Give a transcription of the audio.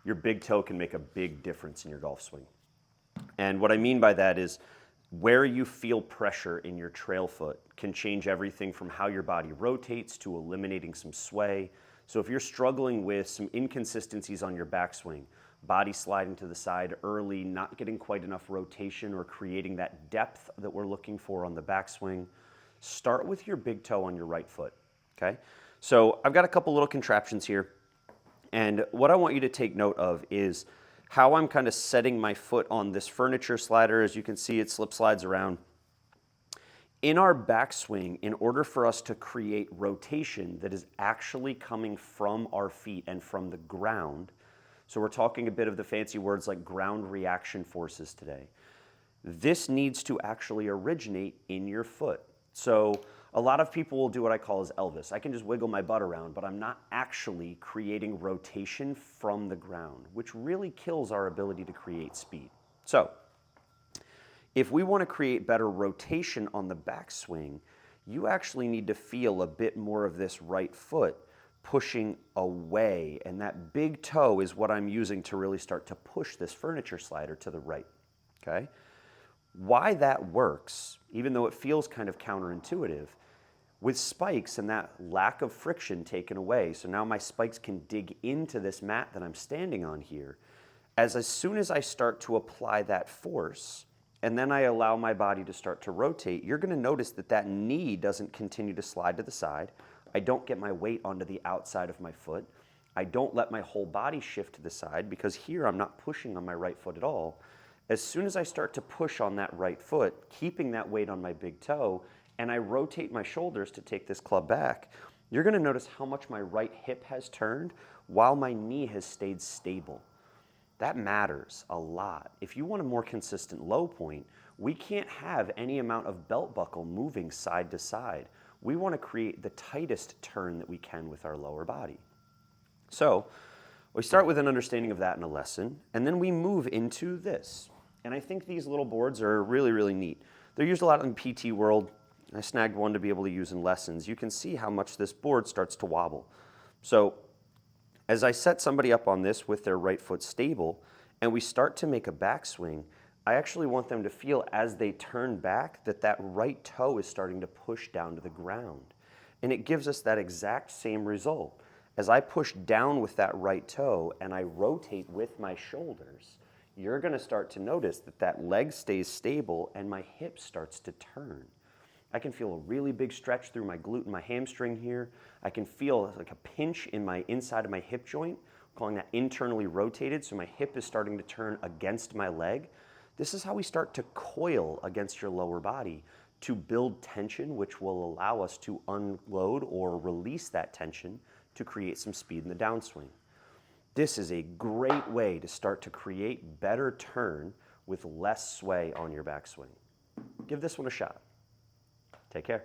your big toe can make a big difference in your golf swing. And what I mean by that is where you feel pressure in your trail foot can change everything from how your body rotates to eliminating some sway. So if you're struggling with some inconsistencies on your backswing, body sliding to the side early, not getting quite enough rotation or creating that depth that we're looking for on the backswing, start with your big toe on your right foot, okay? So I've got a couple little contraptions here, and what I want you to take note of is how I'm kind of setting my foot on this furniture slider. As you can see, it slip slides around. In our backswing, in order for us to create rotation that is actually coming from our feet and from the ground, so we're talking a bit of the fancy words like ground reaction forces today, this needs to actually originate in your foot. So a lot of people will do what I call as Elvis. I can just wiggle my butt around, but I'm not actually creating rotation from the ground, which really kills our ability to create speed. So if we want to create better rotation on the backswing, you actually need to feel a bit more of this right foot pushing away, and that big toe is what I'm using to really start to push this furniture slider to the right, okay? Why that works, even though it feels kind of counterintuitive, with spikes and that lack of friction taken away, so now my spikes can dig into this mat that I'm standing on here, as soon as I start to apply that force, and then I allow my body to start to rotate, you're gonna notice that that knee doesn't continue to slide to the side. I don't get my weight onto the outside of my foot. I don't let my whole body shift to the side because here I'm not pushing on my right foot at all. As soon as I start to push on that right foot, keeping that weight on my big toe, and I rotate my shoulders to take this club back, you're gonna notice how much my right hip has turned while my knee has stayed stable. That matters a lot. If you want a more consistent low point, we can't have any amount of belt buckle moving side to side. We want to create the tightest turn that we can with our lower body. So we start with an understanding of that in a lesson, and then we move into this. And I think these little boards are really, really neat. They're used a lot in the PT world. I snagged one to be able to use in lessons. You can see how much this board starts to wobble. So as I set somebody up on this with their right foot stable, and we start to make a backswing, I actually want them to feel as they turn back that that right toe is starting to push down to the ground. And it gives us that exact same result. As I push down with that right toe and I rotate with my shoulders, you're gonna start to notice that that leg stays stable and my hip starts to turn. I can feel a really big stretch through my glute and my hamstring here. I can feel like a pinch in my inside of my hip joint, calling that internally rotated, so my hip is starting to turn against my leg. This is how we start to coil against your lower body to build tension, which will allow us to unload or release that tension to create some speed in the downswing. This is a great way to start to create better turn with less sway on your backswing. Give this one a shot. Take care.